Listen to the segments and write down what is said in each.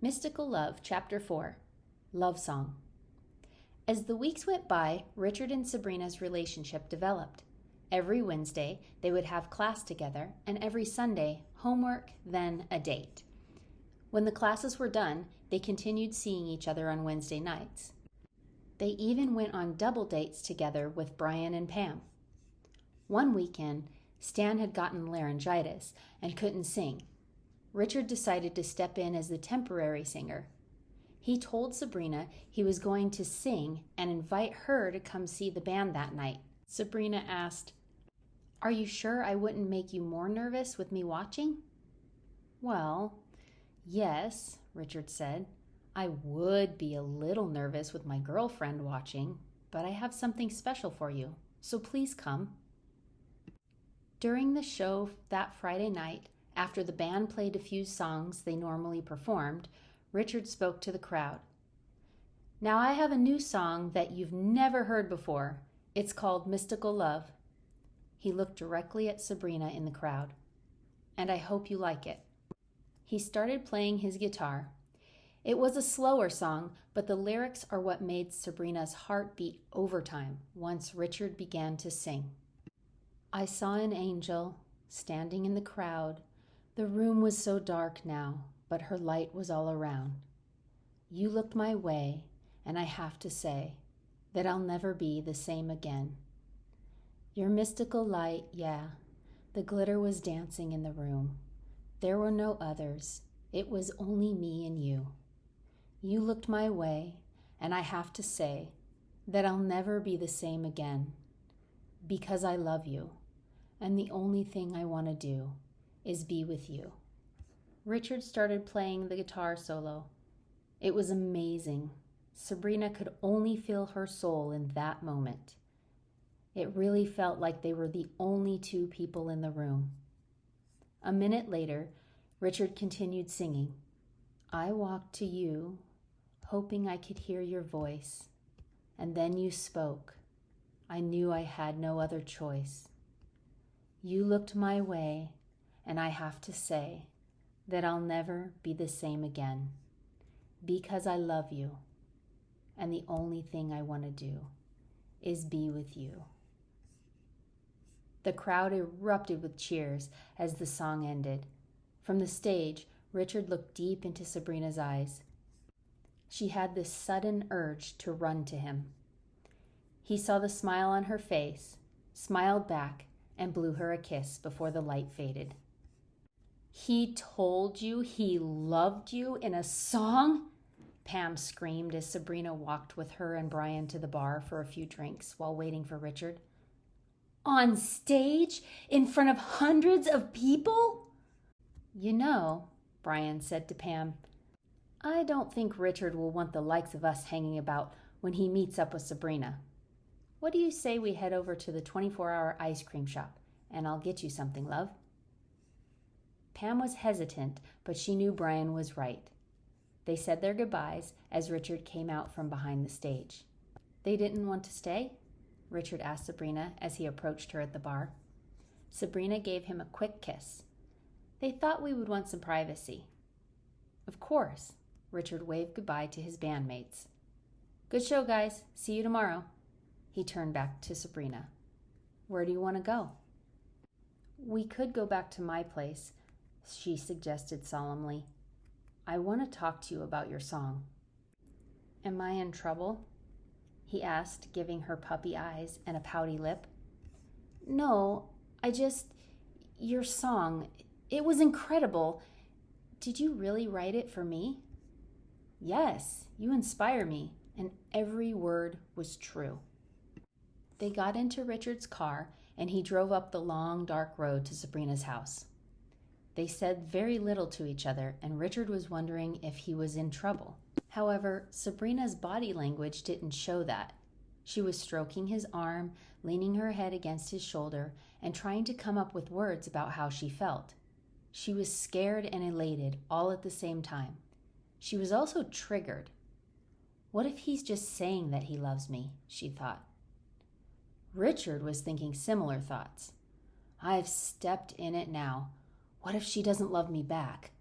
Mystical Love, Chapter 4, Love Song. As the weeks went by, Richard and Sabrina's relationship developed. Every Wednesday, they would have class together, and every Sunday, homework, then a date. When the classes were done, they continued seeing each other on Wednesday nights. They even went on double dates together with Brian and Pam. One weekend, Stan had gotten laryngitis and couldn't sing. Richard decided to step in as the temporary singer. He told Sabrina he was going to sing and invite her to come see the band that night. Sabrina asked, "Are you sure I wouldn't make you more nervous with me watching?" "Well, yes," Richard said. "I would be a little nervous with my girlfriend watching, but I have something special for you, so please come." During the show that Friday night, after the band played a few songs they normally performed, Richard spoke to the crowd. "Now I have a new song that you've never heard before. It's called Mystical Love." He looked directly at Sabrina in the crowd. "And I hope you like it." He started playing his guitar. It was a slower song, but the lyrics are what made Sabrina's heart beat overtime once Richard began to sing. "I saw an angel standing in the crowd. The room was so dark now, but her light was all around. You looked my way, and I have to say that I'll never be the same again. Your mystical light, yeah, the glitter was dancing in the room. There were no others, it was only me and you. You looked my way, and I have to say that I'll never be the same again, because I love you, and the only thing I want to do is be with you." Richard started playing the guitar solo. It was amazing. Sabrina could only feel her soul in that moment. It really felt like they were the only two people in the room. A minute later, Richard continued singing. "I walked to you, hoping I could hear your voice, and then you spoke. I knew I had no other choice. You looked my way, and I have to say that I'll never be the same again, because I love you, and the only thing I want to do is be with you." The crowd erupted with cheers as the song ended. From the stage, Richard looked deep into Sabrina's eyes. She had this sudden urge to run to him. He saw the smile on her face, smiled back, and blew her a kiss before the light faded. "He told you he loved you in a song?" Pam screamed as Sabrina walked with her and Brian to the bar for a few drinks while waiting for Richard. "On stage? In front of hundreds of people?" "You know," Brian said to Pam, "I don't think Richard will want the likes of us hanging about when he meets up with Sabrina. What do you say we head over to the 24-hour ice cream shop, and I'll get you something, love?" Pam was hesitant, but she knew Brian was right. They said their goodbyes as Richard came out from behind the stage. "They didn't want to stay?" Richard asked Sabrina as he approached her at the bar. Sabrina gave him a quick kiss. "They thought we would want some privacy." "Of course." Richard waved goodbye to his bandmates. "Good show, guys. See you tomorrow." He turned back to Sabrina. "Where do you want to go?" "We could go back to my place," she suggested solemnly. "I want to talk to you about your song." "Am I in trouble?" he asked, giving her puppy eyes and a pouty lip. "No, your song, it was incredible. Did you really write it for me?" "Yes, you inspire me," and every word was true. They got into Richard's car, and he drove up the long, dark road to Sabrina's house. They said very little to each other, and Richard was wondering if he was in trouble. However, Sabrina's body language didn't show that. She was stroking his arm, leaning her head against his shoulder, and trying to come up with words about how she felt. She was scared and elated all at the same time. She was also triggered. "What if he's just saying that he loves me?" she thought. Richard was thinking similar thoughts. "I've stepped in it now. What if she doesn't love me back?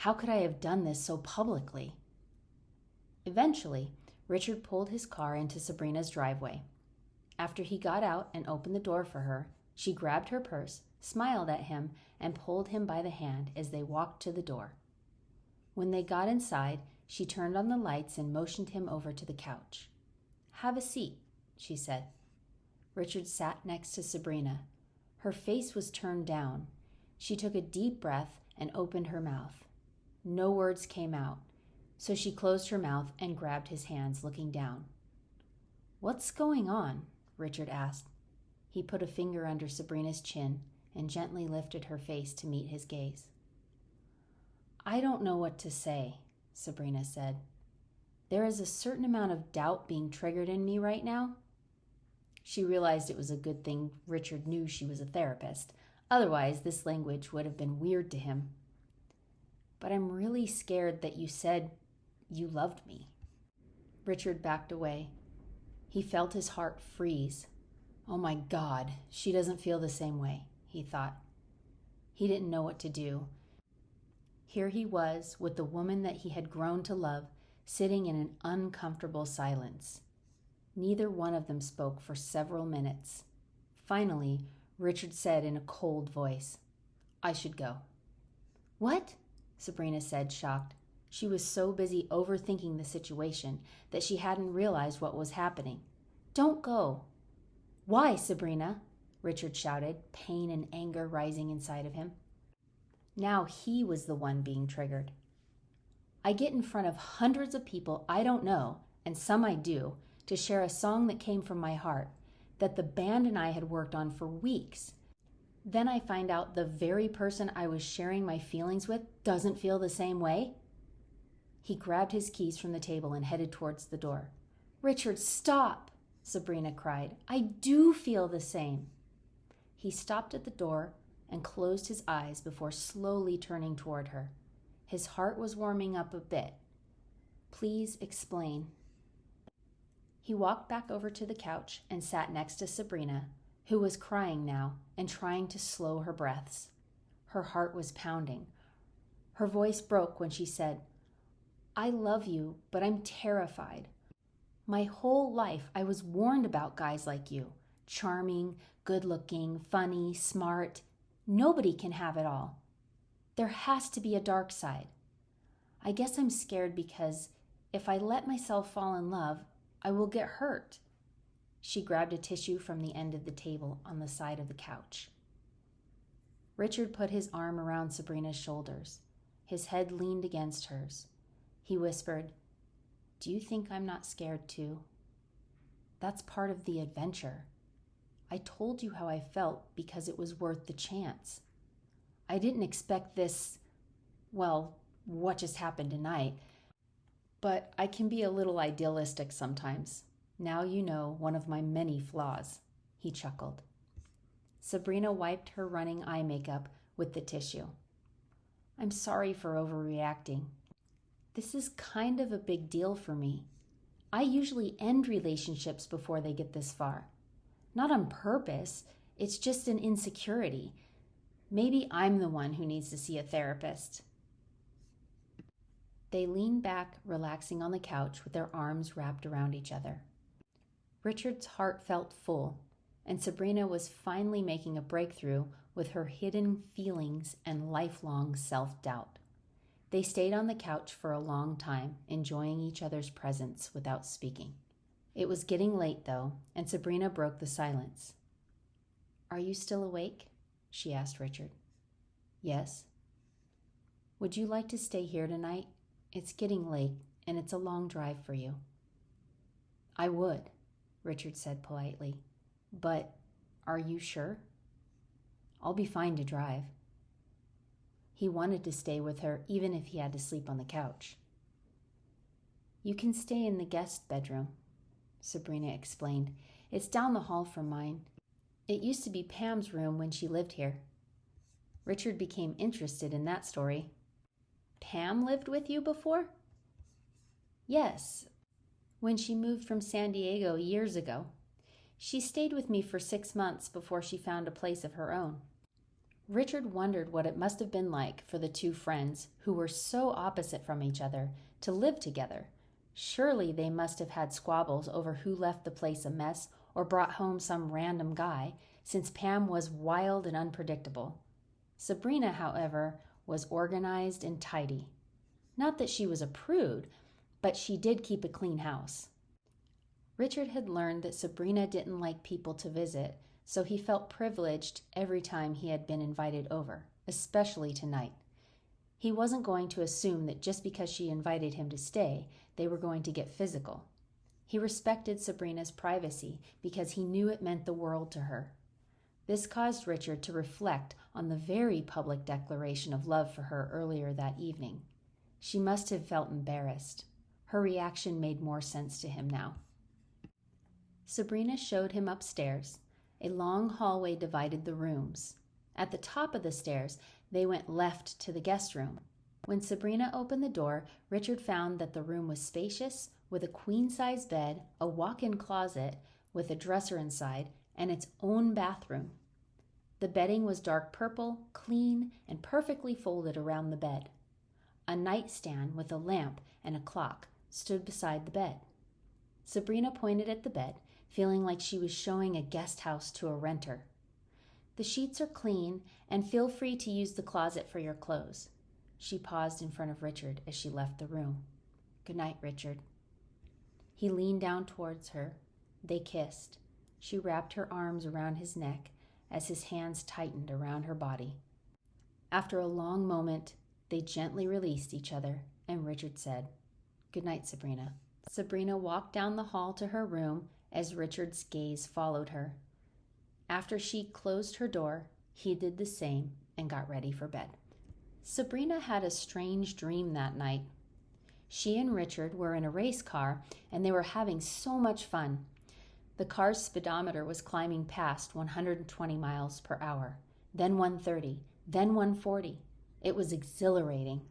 How could I have done this so publicly? Eventually, Richard pulled his car into Sabrina's driveway. After he got out and opened the door for her, she grabbed her purse, smiled at him, and pulled him by the hand as they walked to the door. When they got inside, she turned on the lights and motioned him over to the couch. "Have a seat," she said. Richard sat next to Sabrina. Her face was turned down. She took a deep breath and opened her mouth. No words came out, so she closed her mouth and grabbed his hands, looking down. "What's going on?" Richard asked. He put a finger under Sabrina's chin and gently lifted her face to meet his gaze. "I don't know what to say," Sabrina said. "There is a certain amount of doubt being triggered in me right now." She realized it was a good thing Richard knew she was a therapist. Otherwise, this language would have been weird to him. "But I'm really scared that you said you loved me." Richard backed away. He felt his heart freeze. Oh my God, she doesn't feel the same way, he thought. He didn't know what to do. Here he was with the woman that he had grown to love, sitting in an uncomfortable silence. Neither one of them spoke for several minutes. Finally, Richard said in a cold voice, "I should go." "What?" Sabrina said, shocked. She was so busy overthinking the situation that she hadn't realized what was happening. "Don't go." "Why, Sabrina?" Richard shouted, pain and anger rising inside of him. Now he was the one being triggered. "I get in front of hundreds of people I don't know, and some I do, to share a song that came from my heart, that the band and I had worked on for weeks. Then I find out the very person I was sharing my feelings with doesn't feel the same way?" He grabbed his keys from the table and headed towards the door. "Richard, stop!" Sabrina cried. "I do feel the same." He stopped at the door and closed his eyes before slowly turning toward her. His heart was warming up a bit. "Please explain." He walked back over to the couch and sat next to Sabrina, who was crying now and trying to slow her breaths. Her heart was pounding. Her voice broke when she said, "I love you, but I'm terrified. My whole life I was warned about guys like you. Charming, good-looking, funny, smart. Nobody can have it all. There has to be a dark side. I guess I'm scared because if I let myself fall in love, I will get hurt." She grabbed a tissue from the end of the table on the side of the couch. Richard put his arm around Sabrina's shoulders. His head leaned against hers. He whispered, "Do you think I'm not scared too? That's part of the adventure. I told you how I felt because it was worth the chance. I didn't expect this, well, what just happened tonight. But I can be a little idealistic sometimes. Now you know one of my many flaws." He chuckled. Sabrina wiped her running eye makeup with the tissue. "I'm sorry for overreacting. This is kind of a big deal for me. I usually end relationships before they get this far. Not on purpose, it's just an insecurity. Maybe I'm the one who needs to see a therapist." They leaned back, relaxing on the couch with their arms wrapped around each other. Richard's heart felt full, and Sabrina was finally making a breakthrough with her hidden feelings and lifelong self-doubt. They stayed on the couch for a long time, enjoying each other's presence without speaking. It was getting late, though, and Sabrina broke the silence. "Are you still awake?" she asked Richard. "Yes." "Would you like to stay here tonight? It's getting late, and it's a long drive for you." "I would," Richard said politely. "But are you sure?" "I'll be fine to drive." He wanted to stay with her even if he had to sleep on the couch. "You can stay in the guest bedroom," Sabrina explained. "It's down the hall from mine. It used to be Pam's room when she lived here." Richard became interested in that story. "Pam lived with you before?" "Yes, when she moved from San Diego years ago. She stayed with me for 6 months before she found a place of her own." Richard wondered what it must have been like for the two friends, who were so opposite from each other, to live together. Surely they must have had squabbles over who left the place a mess or brought home some random guy, since Pam was wild and unpredictable. Sabrina, however, was organized and tidy. Not that she was a prude, but she did keep a clean house. Richard had learned that Sabrina didn't like people to visit, so he felt privileged every time he had been invited over, especially tonight. He wasn't going to assume that just because she invited him to stay, they were going to get physical. He respected Sabrina's privacy because he knew it meant the world to her. This caused Richard to reflect on the very public declaration of love for her earlier that evening. She must have felt embarrassed. Her reaction made more sense to him now. Sabrina showed him upstairs. A long hallway divided the rooms. At the top of the stairs, they went left to the guest room. When Sabrina opened the door, Richard found that the room was spacious, with a queen-size bed, a walk-in closet with a dresser inside, and its own bathroom. The bedding was dark purple, clean, and perfectly folded around the bed. A nightstand with a lamp and a clock stood beside the bed. Sabrina pointed at the bed, feeling like she was showing a guest house to a renter. "The sheets are clean, and feel free to use the closet for your clothes." She paused in front of Richard as she left the room. "Good night, Richard." He leaned down towards her. They kissed. She wrapped her arms around his neck as his hands tightened around her body. After a long moment, they gently released each other, and Richard said, "Good night, Sabrina." Sabrina walked down the hall to her room as Richard's gaze followed her. After she closed her door, he did the same and got ready for bed. Sabrina had a strange dream that night. She and Richard were in a race car, and they were having so much fun. The car's speedometer was climbing past 120 miles per hour, then 130, then 140. It was exhilarating.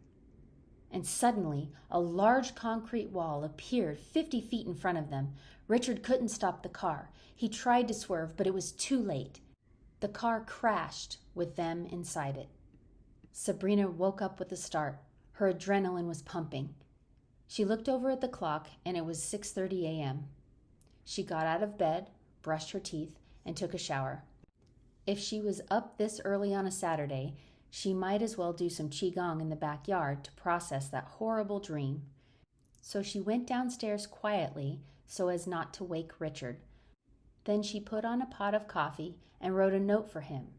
And suddenly, a large concrete wall appeared 50 feet in front of them. Richard couldn't stop the car. He tried to swerve, but it was too late. The car crashed with them inside it. Sabrina woke up with a start. Her adrenaline was pumping. She looked over at the clock, and it was 6:30 a.m. She got out of bed, brushed her teeth, and took a shower. If she was up this early on a Saturday, she might as well do some qigong in the backyard to process that horrible dream. So she went downstairs quietly so as not to wake Richard. Then she put on a pot of coffee and wrote a note for him,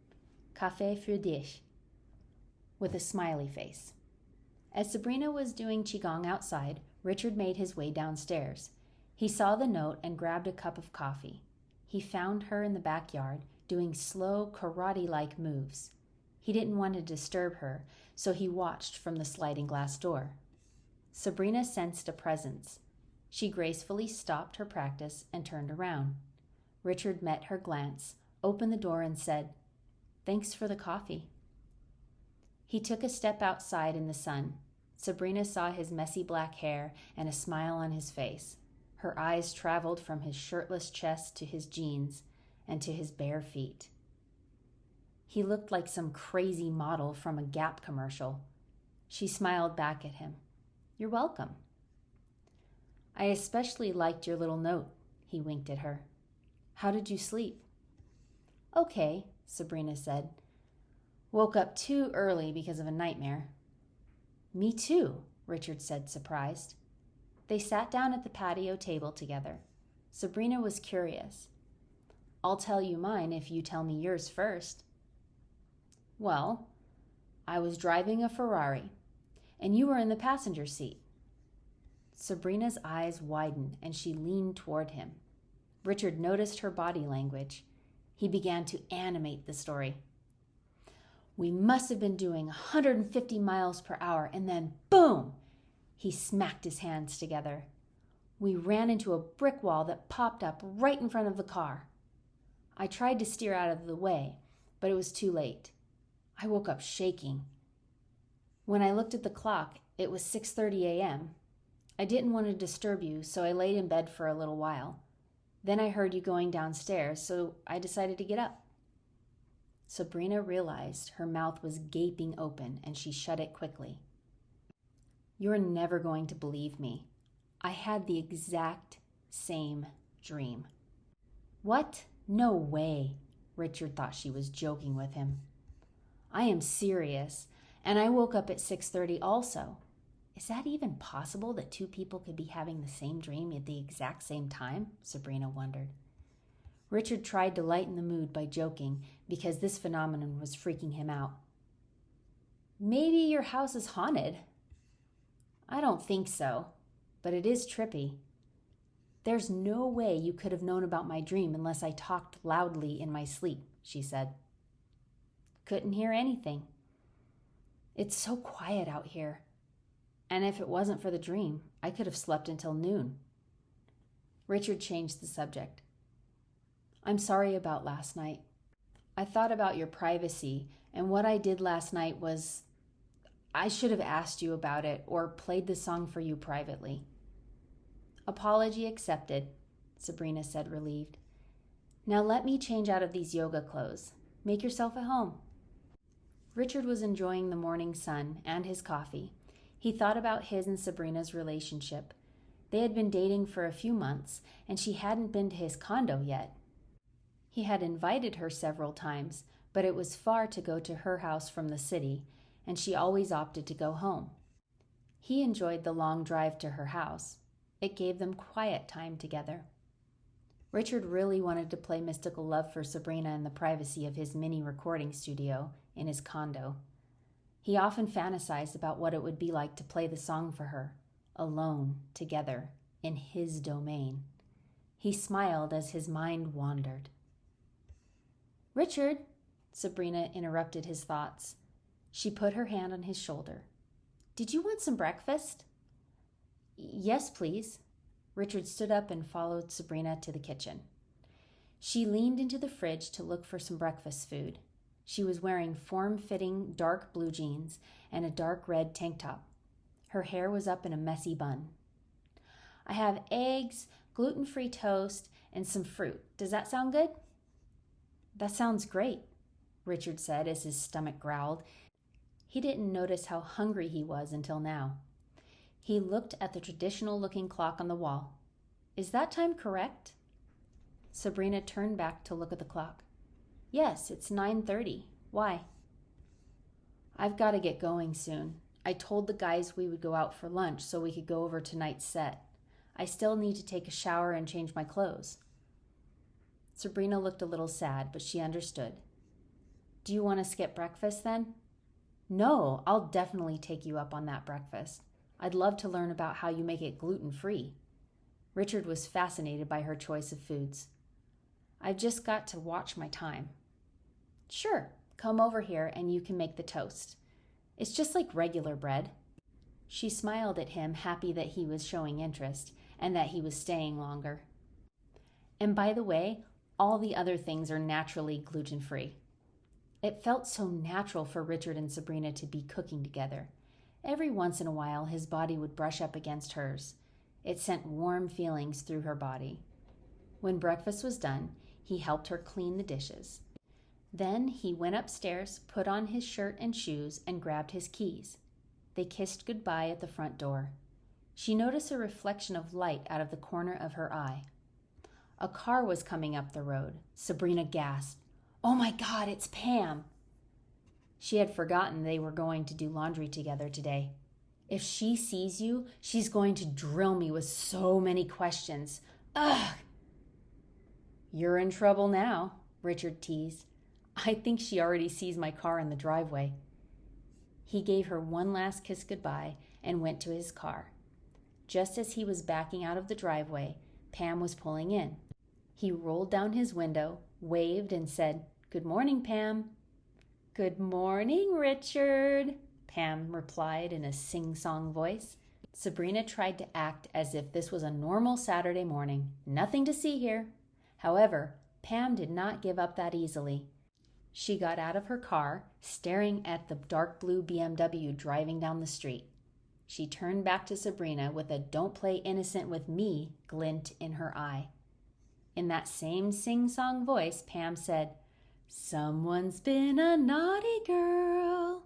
"Café für dich," with a smiley face. As Sabrina was doing qigong outside, Richard made his way downstairs. He saw the note and grabbed a cup of coffee. He found her in the backyard, doing slow karate-like moves. He didn't want to disturb her, so he watched from the sliding glass door. Sabrina sensed a presence. She gracefully stopped her practice and turned around. Richard met her glance, opened the door, and said, "Thanks for the coffee." He took a step outside in the sun. Sabrina saw his messy black hair and a smile on his face. Her eyes traveled from his shirtless chest to his jeans and to his bare feet. He looked like some crazy model from a Gap commercial. She smiled back at him. "You're welcome." "I especially liked your little note," he winked at her. "How did you sleep?" "Okay," Sabrina said. "Woke up too early because of a nightmare." "Me too," Richard said, surprised. They sat down at the patio table together. Sabrina was curious. "I'll tell you mine if you tell me yours first." "Well, I was driving a Ferrari, and you were in the passenger seat." Sabrina's eyes widened, and she leaned toward him. Richard noticed her body language. He began to animate the story. "We must have been doing 150 miles per hour, and then boom!" He smacked his hands together. "We ran into a brick wall that popped up right in front of the car. I tried to steer out of the way, but it was too late. I woke up shaking. When I looked at the clock, it was 6:30 a.m. I didn't want to disturb you, so I laid in bed for a little while. Then I heard you going downstairs, so I decided to get up." Sabrina realized her mouth was gaping open and she shut it quickly. You're never going to believe me. I had the exact same dream. What? No way. Richard thought she was joking with him. I am serious, and I woke up at 6:30 also. Is that even possible that two people could be having the same dream at the exact same time? Sabrina wondered. Richard tried to lighten the mood by joking because this phenomenon was freaking him out. Maybe your house is haunted. I don't think so, but it is trippy. There's no way you could have known about my dream unless I talked loudly in my sleep, she said. Couldn't hear anything. It's so quiet out here. And if it wasn't for the dream, I could have slept until noon. Richard changed the subject. I'm sorry about last night. I thought about your privacy, and what I did last night was I should have asked you about it or played the song for you privately. Apology accepted, Sabrina said, relieved. Now let me change out of these yoga clothes. Make yourself at home. Richard was enjoying the morning sun and his coffee. He thought about his and Sabrina's relationship. They had been dating for a few months, and she hadn't been to his condo yet. He had invited her several times, but it was far to go to her house from the city, and she always opted to go home. He enjoyed the long drive to her house. It gave them quiet time together. Richard really wanted to play Mystical Love for Sabrina in the privacy of his mini recording studio in his condo. He often fantasized about what it would be like to play the song for her, alone, together, in his domain. He smiled as his mind wandered. Richard, Sabrina interrupted his thoughts. She put her hand on his shoulder. Did you want some breakfast? Yes, please. Richard stood up and followed Sabrina to the kitchen. She leaned into the fridge to look for some breakfast food. She was wearing form-fitting dark blue jeans and a dark red tank top. Her hair was up in a messy bun. I have eggs, gluten-free toast, and some fruit. Does that sound good? That sounds great, Richard said as his stomach growled. He didn't notice how hungry he was until now. He looked at the traditional-looking clock on the wall. Is that time correct? Sabrina turned back to look at the clock. Yes, it's 9:30. Why? I've got to get going soon. I told the guys we would go out for lunch so we could go over tonight's set. I still need to take a shower and change my clothes. Sabrina looked a little sad, but she understood. Do you want to skip breakfast then? No, I'll definitely take you up on that breakfast. I'd love to learn about how you make it gluten-free. Richard was fascinated by her choice of foods. I've just got to watch my time. Sure, come over here and you can make the toast. It's just like regular bread. She smiled at him, happy that he was showing interest and that he was staying longer. And by the way, all the other things are naturally gluten-free. It felt so natural for Richard and Sabrina to be cooking together. Every once in a while, his body would brush up against hers. It sent warm feelings through her body. When breakfast was done, he helped her clean the dishes. Then he went upstairs, put on his shirt and shoes, and grabbed his keys. They kissed goodbye at the front door. She noticed a reflection of light out of the corner of her eye. A car was coming up the road. Sabrina gasped. Oh my God, it's Pam! She had forgotten they were going to do laundry together today. If she sees you, she's going to drill me with so many questions. Ugh! You're in trouble now, Richard teased. I think she already sees my car in the driveway. He gave her one last kiss goodbye and went to his car. Just as he was backing out of the driveway, Pam was pulling in. He rolled down his window, waved, and said, Good morning, Pam. Good morning, Richard, Pam replied in a sing-song voice. Sabrina tried to act as if this was a normal Saturday morning. Nothing to see here. However, Pam did not give up that easily. She got out of her car, staring at the dark blue BMW driving down the street. She turned back to Sabrina with a "Don't play innocent with me" glint in her eye. In that same sing-song voice, Pam said, Someone's been a naughty girl.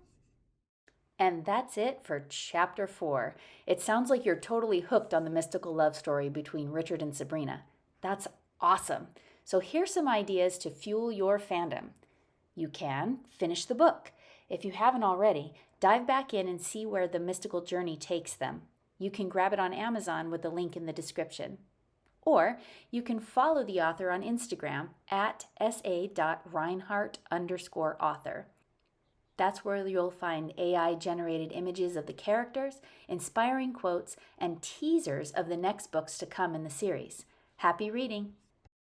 And that's it for Chapter 4. It sounds like you're totally hooked on the mystical love story between Richard and Sabrina. That's awesome. So here's some ideas to fuel your fandom. You can finish the book. If you haven't already, dive back in and see where the mystical journey takes them. You can grab it on Amazon with the link in the description. Or you can follow the author on Instagram at sa.reinhardt_author. That's where you'll find AI-generated images of the characters, inspiring quotes, and teasers of the next books to come in the series. Happy reading!